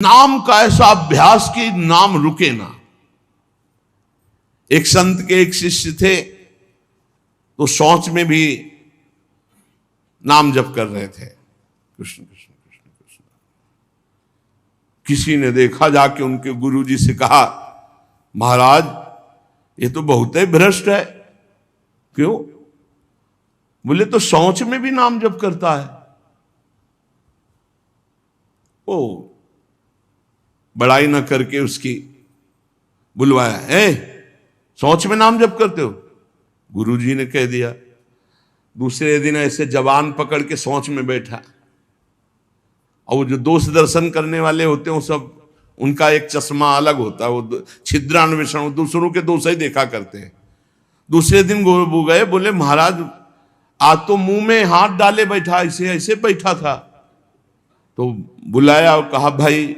नाम का ऐसा अभ्यास कि नाम रुके ना। एक संत के एक शिष्य थे, तो शौच में भी नाम जप कर रहे थे, कृष्ण कृष्ण कृष्ण कृष्ण। किसी ने देखा, जाके उनके गुरुजी से कहा, महाराज ये तो बहुत ही भ्रष्ट है। क्यों? बोले तो शौच में भी नाम जप करता है। ओ बड़ाई ना करके उसकी बुलवाया, शौच में नाम जप करते हो? गुरुजी ने कह दिया। दूसरे दिन ऐसे जवान पकड़ के शौच में बैठा, और वो जो दोष दर्शन करने वाले होते हैं वो सब, उनका एक चश्मा अलग होता है, वो छिद्रान्वेषण, दूसरों के दोष ही देखा करते हैं। दूसरे दिन वो गए, बोले महाराज आज तो मुंह में हाथ डाले बैठा, ऐसे ऐसे बैठा था। तो बुलाया और कहा, भाई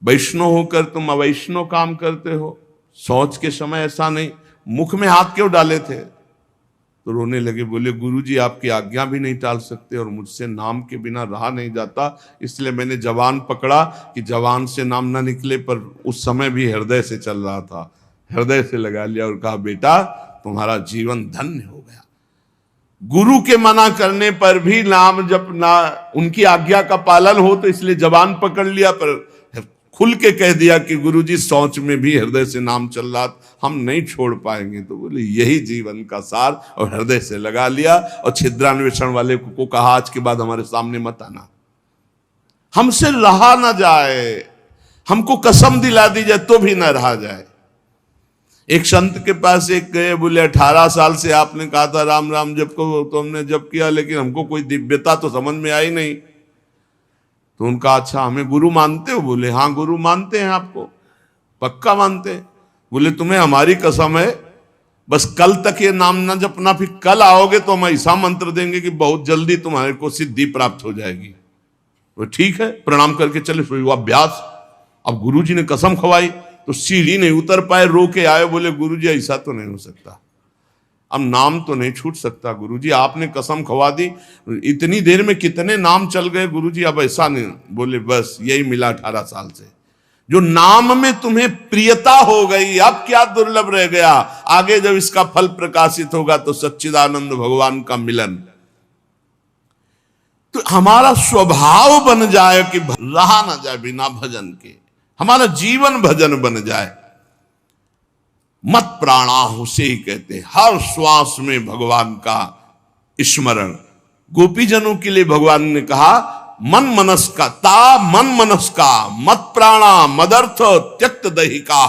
वैष्णव होकर तुम अवैष्णव काम करते हो, शौच के समय ऐसा नहीं, मुख में हाथ क्यों डाले थे? तो रोने लगे, बोले गुरुजी आपकी आज्ञा भी नहीं टाल सकते, और मुझसे नाम के बिना रहा नहीं जाता, इसलिए मैंने जवान पकड़ा कि जवान से नाम ना निकले, पर उस समय भी हृदय से चल रहा था, हृदय से लगा लिया और कहा, बेटा तुम्हारा जीवन धन्य हो गया। गुरु के मना करने पर भी नाम जप ना, उनकी आज्ञा का पालन हो, तो इसलिए जवान पकड़ लिया, पर खुल के कह दिया कि गुरुजी शौच में भी हृदय से नाम चल रहा, हम नहीं छोड़ पाएंगे। तो बोले यही जीवन का सार, और हृदय से लगा लिया। और छिद्रान्वेषण वाले को कहा, आज के बाद हमारे सामने मत आना, हमसे रहा ना जाए, हमको कसम दिला दी जाए तो भी ना रहा जाए। एक संत के पास एक गए, बोले 18 साल से आपने कहा था राम राम जप को, तो हमने जप किया, लेकिन हमको कोई दिव्यता तो समझ में आई नहीं। तो उनका, अच्छा हमें गुरु मानते हो? बोले हाँ गुरु मानते हैं, आपको पक्का मानते हैं। बोले तुम्हें हमारी कसम है, बस कल तक ये नाम ना जपना, फिर कल आओगे तो हम ऐसा मंत्र देंगे कि बहुत जल्दी तुम्हारे को सिद्धि प्राप्त हो जाएगी। वो ठीक है, प्रणाम करके चले, वो अभ्यास। अब गुरुजी ने कसम खवाई, तो सीढ़ी नहीं उतर पाए, रो के आए, बोले गुरुजी ऐसा तो नहीं हो सकता, अब नाम तो नहीं छूट सकता गुरुजी, आपने कसम खवा दी, इतनी देर में कितने नाम चल गए गुरुजी, अब ऐसा नहीं। बोले बस यही मिला 18 साल से, जो नाम में तुम्हें प्रियता हो गई, अब क्या दुर्लभ रह गया, आगे जब इसका फल प्रकाशित होगा तो सच्चिदानंद भगवान का मिलन। तो हमारा स्वभाव बन जाए कि रहा ना जाए बिना भजन के, हमारा जीवन भजन बन जाए। मत प्राणाह उसे ही कहते हैं, हर श्वास में भगवान का स्मरण। गोपीजनों के लिए भगवान ने कहा, मन मनस का ता मन मनस का मत प्राणा मदर्थ त्यक्त दहिका।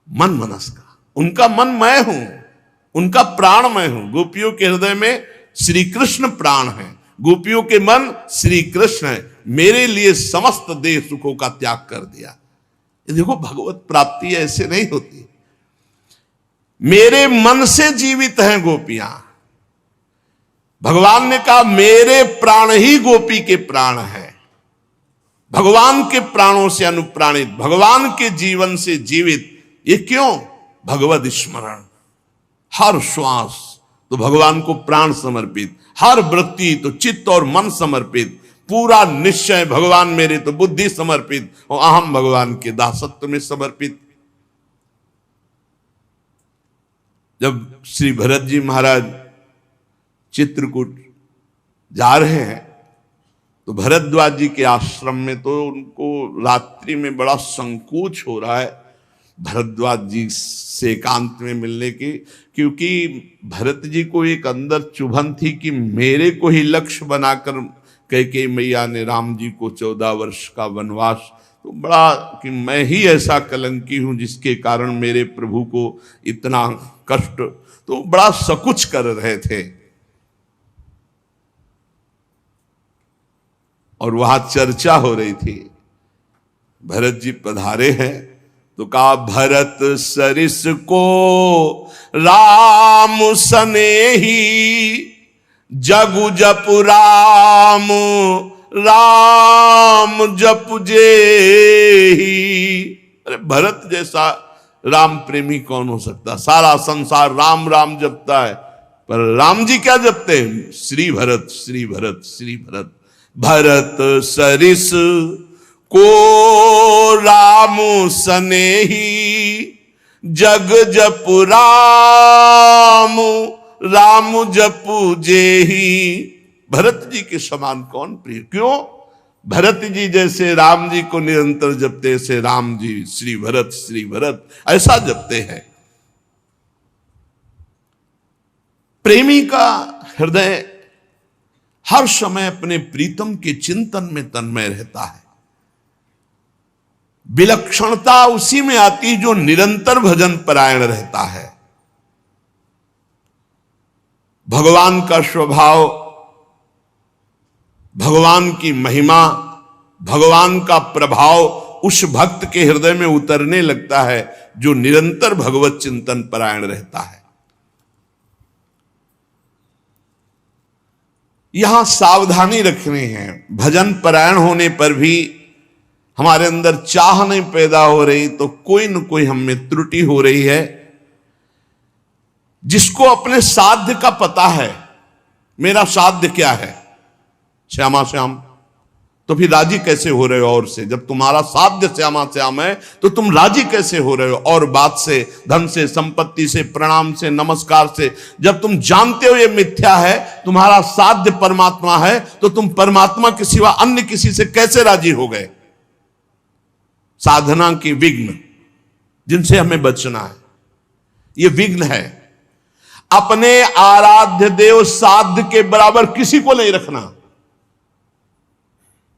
मन मनस का, उनका मन मैं हूं, उनका प्राण मैं हूं। गोपियों के हृदय में श्री कृष्ण प्राण है, गोपियों के मन श्री कृष्ण है, मेरे लिए समस्त देह सुखों का त्याग कर दिया। देखो भगवत प्राप्ति ऐसे नहीं होती, मेरे मन से जीवित हैं गोपियां। भगवान ने कहा मेरे प्राण ही गोपी के प्राण है, भगवान के प्राणों से अनुप्राणित, भगवान के जीवन से जीवित। ये क्यों? भगवत स्मरण, हर श्वास तो भगवान को प्राण समर्पित, हर वृत्ति तो चित्त और मन समर्पित, पूरा निश्चय भगवान मेरे तो बुद्धि समर्पित, और अहम भगवान के दासत्व में समर्पित। जब श्री भरत जी महाराज चित्रकूट जा रहे हैं, तो भरद्वाज जी के आश्रम में तो उनको रात्रि में बड़ा संकोच हो रहा है भरद्वाज जी से एकांत में मिलने की, क्योंकि भरत जी को एक अंदर चुभन थी कि मेरे को ही लक्ष्य बनाकर कैकेयी मैया ने राम जी को 14 वर्ष का वनवास, तो बड़ा कि मैं ही ऐसा कलंकी हूं जिसके कारण मेरे प्रभु को इतना कष्ट, तो बड़ा सकुच कर रहे थे। और वहां चर्चा हो रही थी, भरत जी पधारे हैं, तो कहा भरत सरिस को राम सनेही, जगु जप राम राम जप जेही। अरे भरत जैसा राम प्रेमी कौन हो सकता? सारा संसार राम राम जपता है, पर राम जी क्या जपते हैं? श्री भरत श्री भरत श्री भरत। भरत सरिस को राम सनेही, जग जपु राम राम जपु जेही। भरत जी के समान कौन प्रिय? क्यों? भरत जी जैसे राम जी को निरंतर जपते, ऐसे राम जी श्री भरत ऐसा जपते हैं। प्रेमी का हृदय हर समय अपने प्रीतम के चिंतन में तन्मय रहता है। विलक्षणता उसी में आती जो निरंतर भजन परायण रहता है। भगवान का स्वभाव, भगवान की महिमा, भगवान का प्रभाव उस भक्त के हृदय में उतरने लगता है जो निरंतर भगवत चिंतन परायण रहता है। यहां सावधानी रखनी है। भजन परायण होने पर भी हमारे अंदर चाह नहीं पैदा हो रही तो कोई न कोई हम में त्रुटि हो रही है। जिसको अपने साध्य का पता है, मेरा साध्य क्या है, श्यामा श्याम, तो फिर राजी कैसे हो रहे हो और से? जब तुम्हारा साध्य श्यामा श्याम है तो तुम राजी कैसे हो रहे हो और बात से, धन से, संपत्ति से, प्रणाम से, नमस्कार से? जब तुम जानते हो ये मिथ्या है, तुम्हारा साध्य परमात्मा है, तो तुम परमात्मा के सिवा अन्य किसी से कैसे राजी हो गए? साधना के विघ्न जिनसे हमें बचना है, ये विघ्न है। अपने आराध्य देव साध्य के बराबर किसी को नहीं रखना।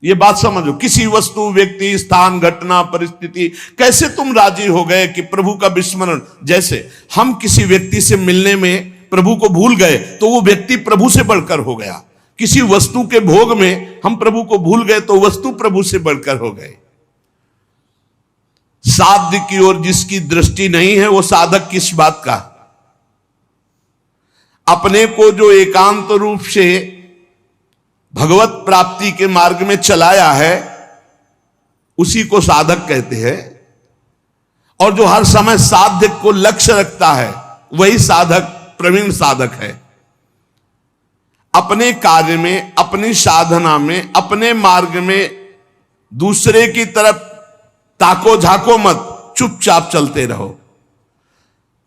ये बात समझो। किसी वस्तु, व्यक्ति, स्थान, घटना, परिस्थिति, कैसे तुम राजी हो गए कि प्रभु का विस्मरण? जैसे हम किसी व्यक्ति से मिलने में प्रभु को भूल गए तो वो व्यक्ति प्रभु से बढ़कर हो गया। किसी वस्तु के भोग में हम प्रभु को भूल गए तो वस्तु प्रभु से बढ़कर हो गए। साध्य की ओर जिसकी दृष्टि नहीं है वो साधक किस बात का? अपने को जो एकांत रूप से भगवत प्राप्ति के मार्ग में चलाया है उसी को साधक कहते हैं। और जो हर समय साध्य को लक्ष्य रखता है वही साधक, प्रवीण साधक है। अपने कार्य में, अपनी साधना में, अपने मार्ग में दूसरे की तरफ ताको झाको मत, चुपचाप चलते रहो।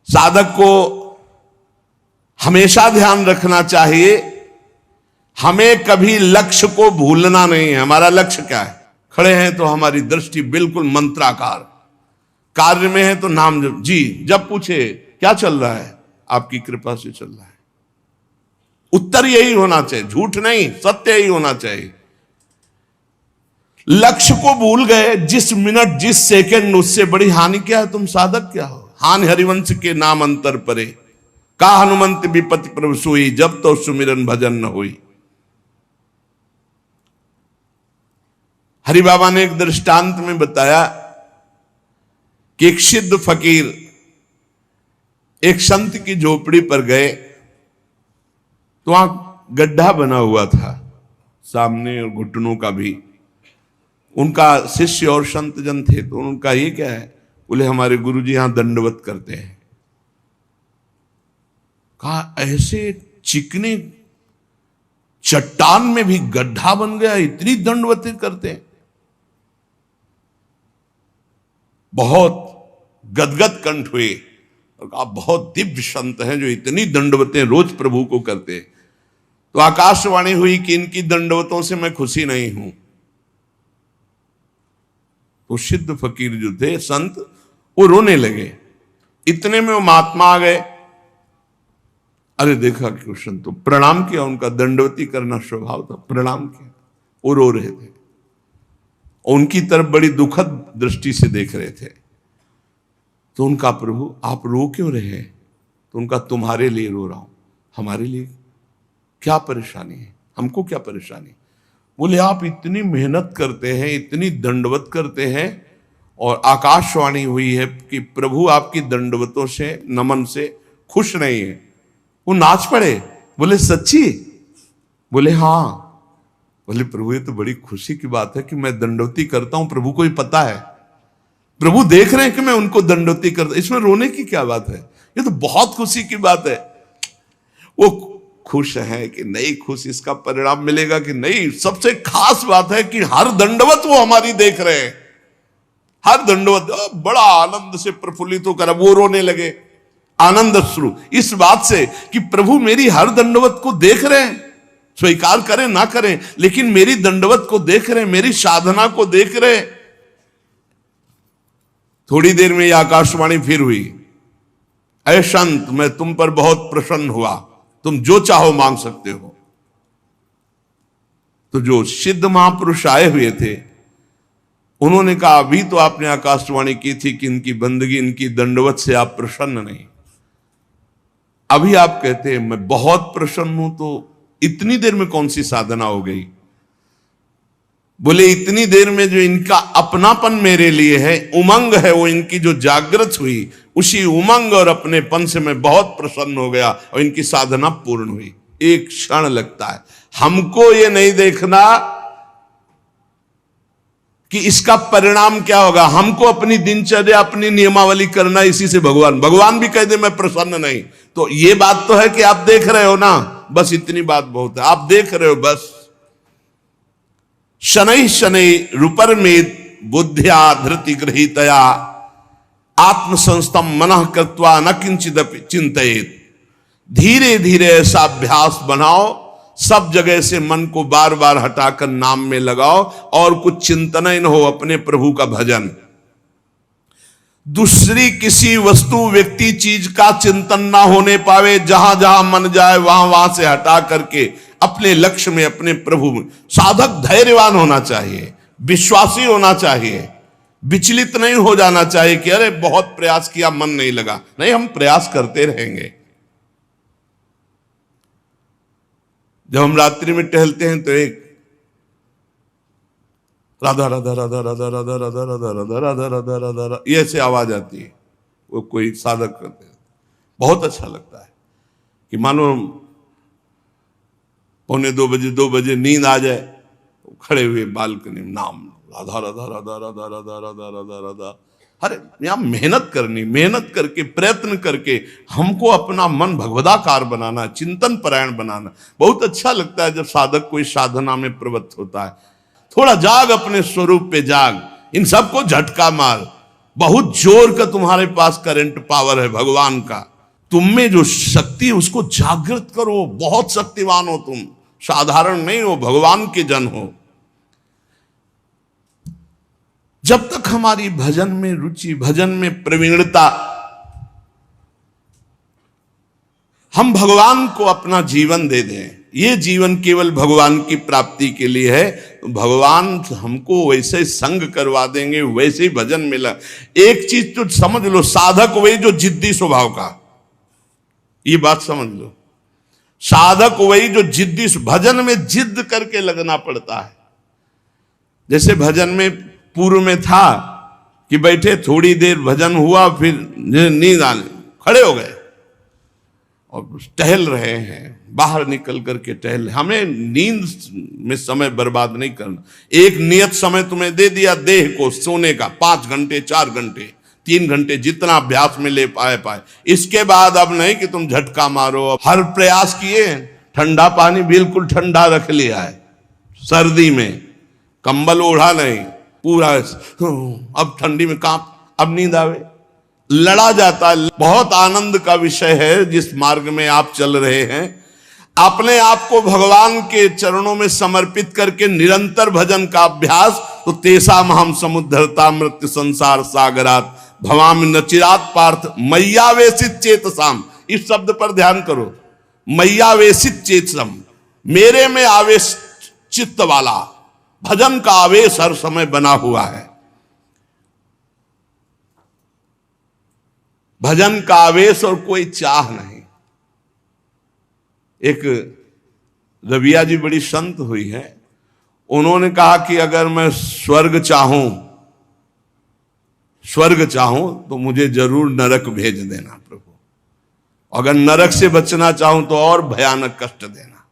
साधक को हमेशा ध्यान रखना चाहिए, हमें कभी लक्ष्य को भूलना नहीं है। हमारा लक्ष्य क्या है? खड़े हैं तो हमारी दृष्टि बिल्कुल मंत्राकार, कार्य में है तो नाम जप। जी जब पूछे क्या चल रहा है, आपकी कृपा से चल रहा है। उत्तर यही होना चाहिए, झूठ नहीं, सत्य यही होना चाहिए। लक्ष्य को भूल गए जिस मिनट, जिस सेकंड, उससे बड़ी हानि क्या है? तुम साधक क्या हो? हानि हरिवंश के नाम अंतर परे, का हनुमंत विपत्ति प्रभु सोई, जब तो सुमिरन भजन न हुई। हरि बाबा ने एक दृष्टांत में बताया कि एक सिद्ध फकीर एक संत की झोपड़ी पर गए तो वहां गड्ढा बना हुआ था सामने और घुटनों का भी। उनका शिष्य और संत जन थे तो उनका ये क्या है? बोले हमारे गुरुजी यहां दंडवत करते हैं। कहा ऐसे चिकने चट्टान में भी गड्ढा बन गया, इतनी दंडवतें करते हैं? बहुत गदगद कंठ हुए और कहा बहुत दिव्य संत हैं जो इतनी दंडवतें रोज प्रभु को करते। तो आकाशवाणी हुई कि इनकी दंडवतों से मैं खुशी नहीं हूं। तो सिद्ध फकीर जो थे, संत, वो रोने लगे। इतने में वो महात्मा आ गए। अरे देखा कि संत तो प्रणाम किया, उनका दंडवती करना स्वभाव था, प्रणाम किया। वो रो रहे थे, उनकी तरफ बड़ी दुखद दृष्टि से देख रहे थे। तो उनका प्रभु आप रो क्यों रहे हैं? तो उनका तुम्हारे लिए रो रहा हूं। हमारे लिए क्या परेशानी है? हमको क्या परेशानी? बोले आप इतनी मेहनत करते हैं, इतनी दंडवत करते हैं और आकाशवाणी हुई है कि प्रभु आपकी दंडवतों से, नमन से खुश नहीं है। वो नाच पड़े। बोले सच्ची? बोले हाँ। बोले प्रभु ये तो बड़ी खुशी की बात है कि मैं दंडवती करता हूं, प्रभु को ही पता है, प्रभु देख रहे हैं कि मैं उनको दंडवती करता, इसमें रोने की क्या बात है? ये तो बहुत खुशी की बात है। वो खुश हैं कि नहीं खुश, इसका परिणाम मिलेगा कि नहीं। सबसे खास बात है कि हर दंडवत वो हमारी देख रहे हैं, हर दंडवत बड़ा आनंद से प्रफुल्लित होकर अब वो रोने लगे, आनंद अश्रु इस बात से कि प्रभु मेरी हर दंडवत को देख रहे हैं, स्वीकार करें ना करें लेकिन मेरी दंडवत को देख रहे हैं, मेरी साधना को देख रहे हैं। थोड़ी देर में यह आकाशवाणी फिर हुई, ऐ संत मैं तुम पर बहुत प्रसन्न हुआ, तुम जो चाहो मांग सकते हो। तो जो सिद्ध महापुरुष आए हुए थे उन्होंने कहा अभी तो आपने आकाशवाणी की थी कि इनकी बंदगी, इनकी दंडवत से आप प्रसन्न नहीं, अभी आप कहते हैं मैं बहुत प्रसन्न हूं, तो इतनी देर में कौन सी साधना हो गई? बोले इतनी देर में जो इनका अपनापन मेरे लिए है, उमंग है, वो इनकी जो जागृत हुई, उसी उमंग और अपनेपन से मैं बहुत प्रसन्न हो गया और इनकी साधना पूर्ण हुई। एक क्षण लगता है, हमको ये नहीं देखना कि इसका परिणाम क्या होगा, हमको अपनी दिनचर्या अपनी नियमावली करना, इसी से भगवान भी कह दे मैं प्रसन्न नहीं, तो ये बात तो है कि आप देख रहे हो ना, बस इतनी बात बहुत है, आप देख रहे हो बस। शनै शनै रूपर में बुद्धिया धृति गृहीतया आत्मसंस्तम मनः कृत्वा न किंचित चिंतयेत। धीरे धीरे ऐसा अभ्यास बनाओ, सब जगह से मन को बार बार हटाकर नाम में लगाओ और कुछ चिंतन ही न हो, अपने प्रभु का भजन। दूसरी किसी वस्तु व्यक्ति चीज का चिंतन ना होने पावे, जहां जहां मन जाए वहां वहां से हटा करके अपने लक्ष्य में, अपने प्रभु में। साधक धैर्यवान होना चाहिए, विश्वासी होना चाहिए, विचलित नहीं हो जाना चाहिए कि अरे बहुत प्रयास किया मन नहीं लगा। नहीं, हम प्रयास करते रहेंगे। जब हम रात्रि में टहलते हैं तो एक राधा राधा राधा राधा राधा राधा राधा राधा राधा राधा राधा राधा ये ऐसे आवाज आती है, वो कोई साधक करते हैं, बहुत अच्छा लगता है कि मानो 1:45 बजे नींद आ जाए, खड़े हुए बालकनी में नाम राधा राधा राधा राधा राधा राधा राधा राधा। अरे यहां मेहनत करनी, मेहनत करके प्रयत्न करके हमको अपना मन भगवदाकार बनाना, चिंतन परायण बनाना। बहुत अच्छा लगता है जब साधक कोई साधना में प्रवृत्त होता है। थोड़ा जाग, अपने स्वरूप पे जाग, इन सबको झटका मार। बहुत जोर का तुम्हारे पास करंट पावर है भगवान का, तुम में जो शक्ति है उसको जागृत करो। बहुत शक्तिवान हो तुम, साधारण नहीं हो, भगवान के जन हो। जब तक हमारी भजन में रुचि, भजन में प्रवीणता, हम भगवान को अपना जीवन दे दें, ये जीवन केवल भगवान की प्राप्ति के लिए है, तो भगवान हमको वैसे संग करवा देंगे, वैसे ही भजन मिला। एक चीज तो समझ लो, साधक वही जो जिद्दी स्वभाव का, ये बात समझ लो, साधक वही जो जिद्दी, भजन में जिद करके लगना पड़ता है। जैसे भजन में पूर्व में था कि बैठे थोड़ी देर भजन हुआ, फिर नींद आने, खड़े हो गए और टहल रहे हैं, बाहर निकल करके टहल। हमें नींद में समय बर्बाद नहीं करना। एक नियत समय तुम्हें दे दिया देह को सोने का, 5 घंटे 4 घंटे 3 घंटे, जितना अभ्यास में ले पाए। इसके बाद अब नहीं कि तुम झटका मारो। हर प्रयास किए, ठंडा पानी बिल्कुल ठंडा रख लिया है, सर्दी में कंबल ओढ़ा नहीं, पूरा अब ठंडी में कांप, अब नींद आवे, लड़ा जाता है। बहुत आनंद का विषय है जिस मार्ग में आप चल रहे हैं। अपने आप को भगवान के चरणों में समर्पित करके निरंतर भजन का अभ्यास, तो तेषाम हम समुद्धरता मृत्यु संसार सागरात भवामि न चिरात पार्थ मय्यावेशित चेतसाम। इस शब्द पर ध्यान करो, मय्यावेशित चेतसम, मेरे में आवेश चित्त वाला। भजन का आवेश हर समय बना हुआ है, भजन का आवेश और कोई चाह नहीं। एक रविया जी बड़ी संत हुई है, उन्होंने कहा कि अगर मैं स्वर्ग चाहूं तो मुझे जरूर नरक भेज देना प्रभु, अगर नरक से बचना चाहूं तो और भयानक कष्ट देना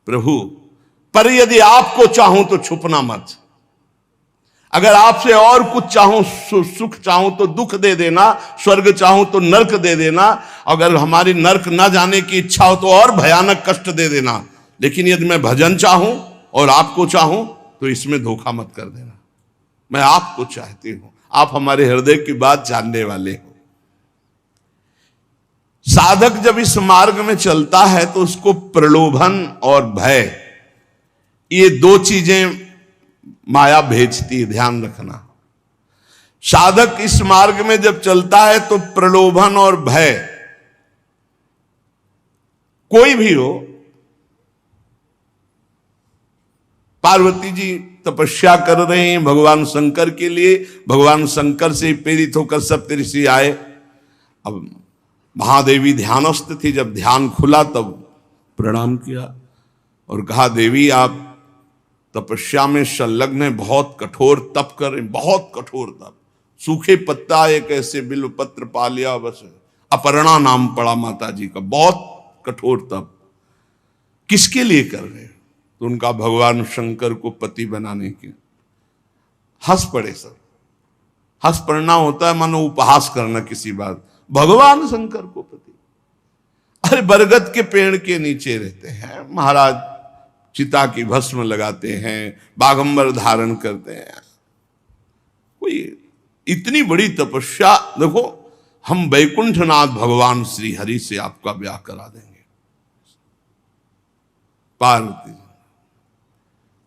प्रभु, पर यदि आपको चाहूं तो छुपना मत। अगर आपसे और कुछ चाहूं, सुख चाहूं तो दुख दे देना, स्वर्ग चाहूं तो नरक दे देना, अगर हमारी नरक ना जाने की इच्छा हो तो और भयानक कष्ट दे देना, लेकिन यदि मैं भजन चाहूं और आपको चाहूं तो इसमें धोखा मत कर देना। मैं आपको चाहती हूं, आप हमारे हृदय की बात जानने वाले हो। साधक जब इस मार्ग में चलता है तो उसको प्रलोभन और भय, ये दो चीजें माया भेजती है, ध्यान रखना। साधक इस मार्ग में जब चलता है तो प्रलोभन और भय, कोई भी हो, पार्वती जी तपस्या कर रहे हैं भगवान शंकर के लिए, भगवान शंकर से प्रेरित होकर सप्त ऋषि आए। अब महादेवी ध्यानस्थ थी, जब ध्यान खुला तब प्रणाम किया और कहा, देवी आप तपस्या में संलग्न है, बहुत कठोर तप कर रहे, बहुत कठोर तप, सूखे पत्ता एक ऐसे बिल्व पत्र पा लिया, बस अपर्णा नाम पड़ा माता जी का, बहुत कठोर तप, किसके लिए कर रहे हैं? तो उनका भगवान शंकर को पति बनाने के। हंस पड़े सब। हंस पड़ना होता है मानो उपहास करना किसी बात, भगवान शंकर को पति। अरे बरगद के पेड़ के नीचे रहते हैं महाराज, चिता की भस्म लगाते हैं, बागंबर धारण करते हैं, कोई इतनी बड़ी तपस्या। देखो, हम वैकुंठनाथ भगवान श्री हरि से आपका ब्याह करा देंगे। पार्वती,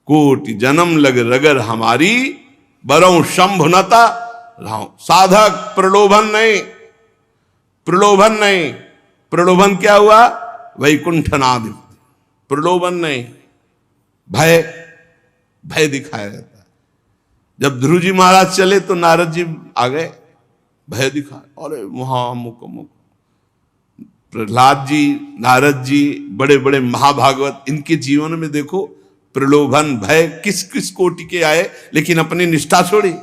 कोटि जन्म लग रगर हमारी, बरौ शंभुनता राव। साधक प्रलोभन नहीं, प्रलोभन नहीं। प्रलोभन क्या हुआ? वैकुंठनाथ। प्रलोभन नहीं, भय, भय दिखाया जाता है। जब ध्रुव जी महाराज चले तो नारद जी आ गए, भय दिखा, अरे महामुख मुख। प्रहलाद जी, नारद जी, बड़े बड़े महाभागवत, इनके जीवन में देखो प्रलोभन भय किस किस कोटि के आए, लेकिन अपनी निष्ठा छोड़ी।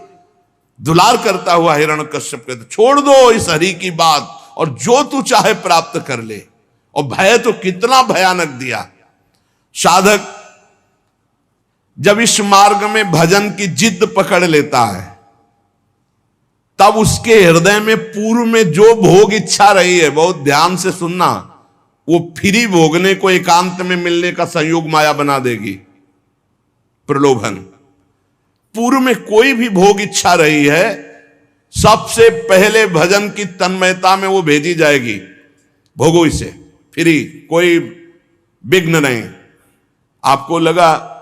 दुलार करता हुआ हिरण्यकश्यप कहते, छोड़ दो इस हरि की बात और जो तू चाहे प्राप्त कर ले। और भय तो कितना भयानक दिया। साधक जब इस मार्ग में भजन की जिद पकड़ लेता है, तब उसके हृदय में पूर्व में जो भोग इच्छा रही है, बहुत ध्यान से सुनना, वो फ्री भोगने को एकांत में मिलने का संयोग माया बना देगी। प्रलोभन, पूर्व में कोई भी भोग इच्छा रही है, सबसे पहले भजन की तन्मयता में वो भेजी जाएगी। भोगो इसे, फ्री, कोई विघ्न नहीं। आपको लगा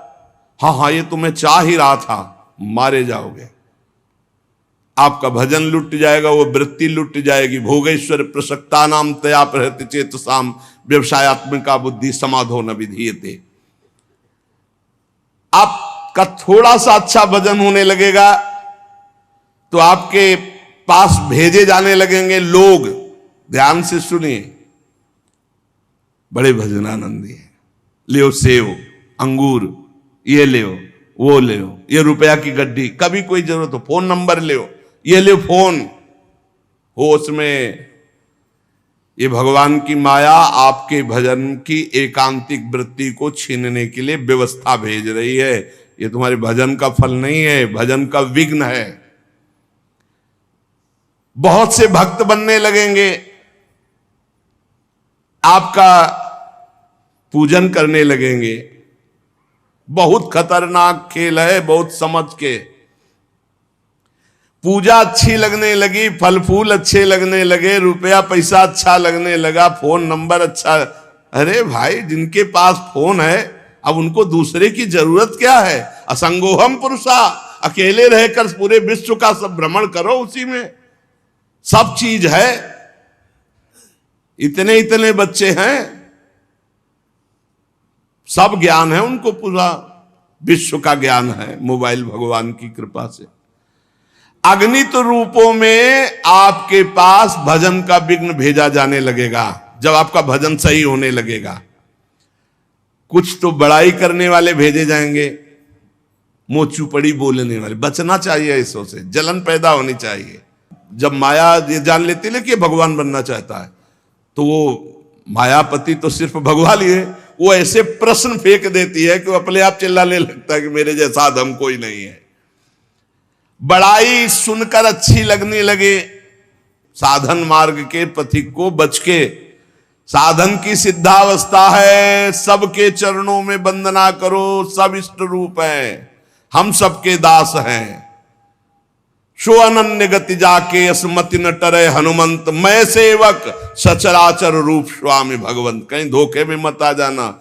हाँ ये तो मैं चाह ही रहा था, मारे जाओगे। आपका भजन लुट जाएगा, वो वृत्ति लुट जाएगी। भोगेश्वर प्रसक्ता नाम तया प्रहृति चेतसाम व्यवसायत्मिका बुद्धि समाधो न विधीयते। आपका थोड़ा सा अच्छा भजन होने लगेगा तो आपके पास भेजे जाने लगेंगे लोग। ध्यान से सुनिए, बड़े भजनानंदी है, लियो सेव अंगूर, ये ले, वो ले, ये रुपया की गड्डी, कभी कोई जरूरत हो फोन नंबर ले, ये ले फोन हो, उसमें ये भगवान की माया आपके भजन की एकांतिक वृत्ति को छीनने के लिए व्यवस्था भेज रही है। ये तुम्हारे भजन का फल नहीं है, भजन का विघ्न है। बहुत से भक्त बनने लगेंगे, आपका पूजन करने लगेंगे। बहुत खतरनाक खेल है, बहुत समझ के। पूजा अच्छी लगने लगी, फल फूल अच्छे लगने लगे, रुपया पैसा अच्छा लगने लगा, फोन नंबर अच्छा। अरे भाई, जिनके पास फोन है अब उनको दूसरे की जरूरत क्या है? असंगोहम पुरुषा, अकेले रहकर पूरे विश्व का सब भ्रमण करो, उसी में सब चीज है। इतने इतने बच्चे हैं, सब ज्ञान है उनको, पूरा विश्व का ज्ञान है मोबाइल भगवान की कृपा से। अगणित रूपों में आपके पास भजन का विघ्न भेजा जाने लगेगा जब आपका भजन सही होने लगेगा। कुछ तो बड़ाई करने वाले भेजे जाएंगे, मोचूपड़ी बोलने वाले। बचना चाहिए इसों से, जलन पैदा होनी चाहिए। जब माया ये जान लेती है कि भगवान बनना चाहता है, तो वो मायापति तो सिर्फ भगवान ही है, वो ऐसे प्रश्न फेंक देती है कि वो अपने आप चिल्लाने लगता है कि मेरे जैसा आदम कोई नहीं है। बड़ाई सुनकर अच्छी लगने लगे। साधन मार्ग के पथिक को बच के, साधन की सिद्धावस्था है, सबके चरणों में वंदना करो, सब इष्ट रूप है, हम सबके दास हैं। शो अनन्य गति जाके असमति न टरे हनुमंत, मैं सेवक सचराचर रूप स्वामी भगवंत। कहीं धोखे में मत आ जाना।